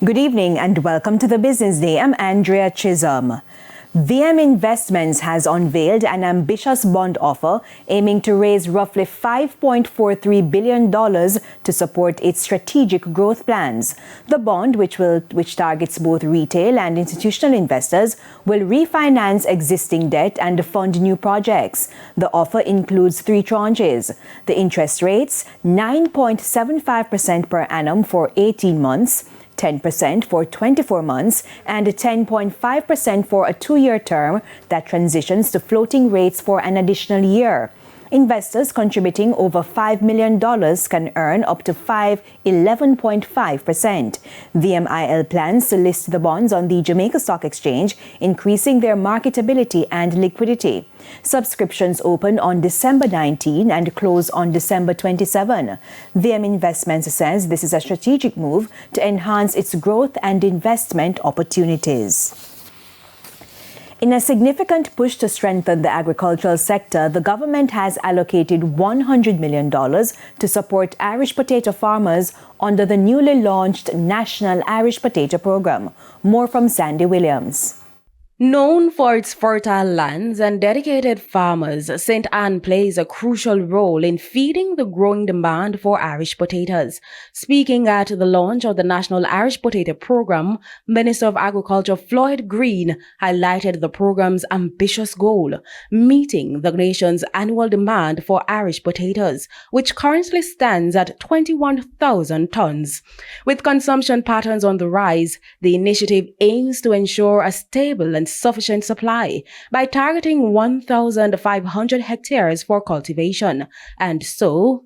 Good evening and welcome to the Business Day. I'm Andrea Chisholm. VM Investments has unveiled an ambitious bond offer aiming to raise roughly $5.43 billion to support its strategic growth plans. The bond, which targets both retail and institutional investors, will refinance existing debt and fund new projects. The offer includes 3 tranches. The interest rates, 9.75% per annum for 18 months, 10% for 24 months, and 10.5% for a 2-year term that transitions to floating rates for an additional year. Investors contributing over $5 million can earn up to 11.5%. VMIL plans to list the bonds on the Jamaica Stock Exchange, increasing their marketability and liquidity. Subscriptions open on December 19 and close on December 27. VM Investments says this is a strategic move to enhance its growth and investment opportunities. In a significant push to strengthen the agricultural sector, the government has allocated $100 million to support Irish potato farmers under the newly launched National Irish Potato Program. More from Sandy Williams. Known for its fertile lands and dedicated farmers, St. Ann plays a crucial role in feeding the growing demand for Irish potatoes. Speaking at the launch of the National Irish Potato Program, Minister of Agriculture Floyd Green highlighted the program's ambitious goal, meeting the nation's annual demand for Irish potatoes, which currently stands at 21,000 tons. With consumption patterns on the rise, the initiative aims to ensure a stable and sufficient supply by targeting 1,500 hectares for cultivation. And so,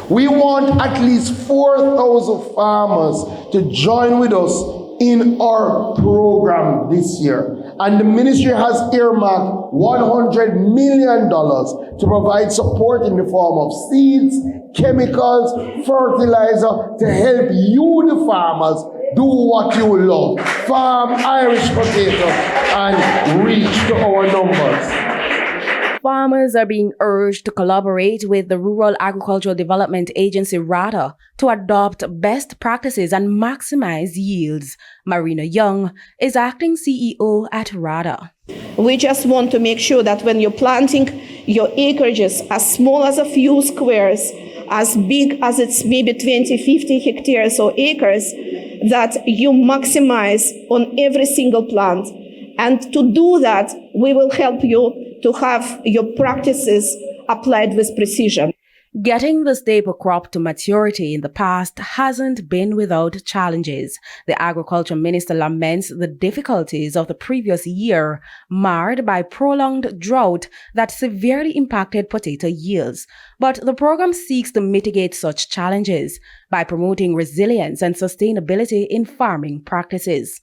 we want at least 4,000 farmers to join with us in our program this year. And the ministry has earmarked $100 million to provide support in the form of seeds, chemicals, fertilizer to help you, the farmers, do what you love. Farm Irish potato and reach to our numbers. Farmers are being urged to collaborate with the Rural Agricultural Development Agency RADA to adopt best practices and maximize yields. Marina Young is acting CEO at RADA. We just want to make sure that when you're planting your acreages as small as a few squares, as big as it's maybe 20, 50 hectares or acres, that you maximize on every single plant. And to do that, we will help you to have your practices applied with precision. Getting the staple crop to maturity in the past hasn't been without challenges. The Agriculture Minister laments the difficulties of the previous year, marred by prolonged drought that severely impacted potato yields. But the program seeks to mitigate such challenges by promoting resilience and sustainability in farming practices.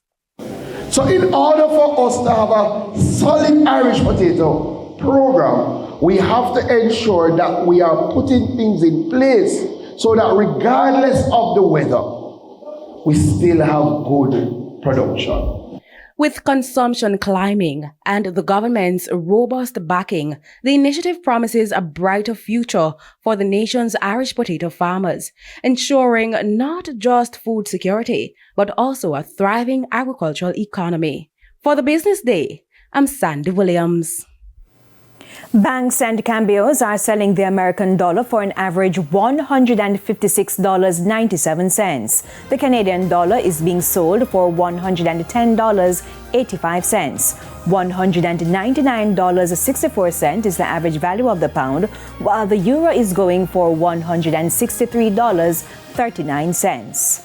So in order for us to have a solid Irish potato program, we have to ensure that we are putting things in place so that regardless of the weather, we still have good production. With consumption climbing and the government's robust backing, the initiative promises a brighter future for the nation's Irish potato farmers, ensuring not just food security, but also a thriving agricultural economy. For the Business Day, I'm Sandy Williams. Banks and cambios are selling the American dollar for an average $156.97. The Canadian dollar is being sold for $110.85. $199.64 is the average value of the pound, while the euro is going for $163.39.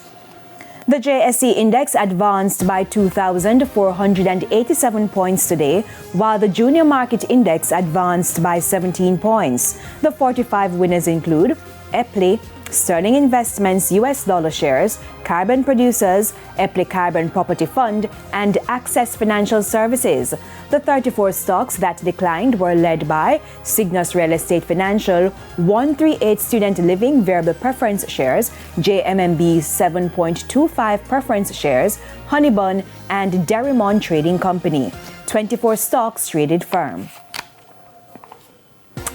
The JSE index advanced by 2,487 points today, while the junior market index advanced by 17 points. The 45 winners include Epley, Sterling Investments US dollar shares, Carbon Producers, Epley Carbon Property Fund, and Access Financial Services. The 34 stocks that declined were led by Cygnus Real Estate Financial, 138 Student Living Variable Preference Shares, JMMB 7.25 Preference Shares, Honeybun, and Derrimon Trading Company. 24 stocks traded firm.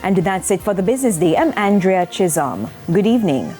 And that's it for the Business Day. I'm Andrea Chisholm. Good evening.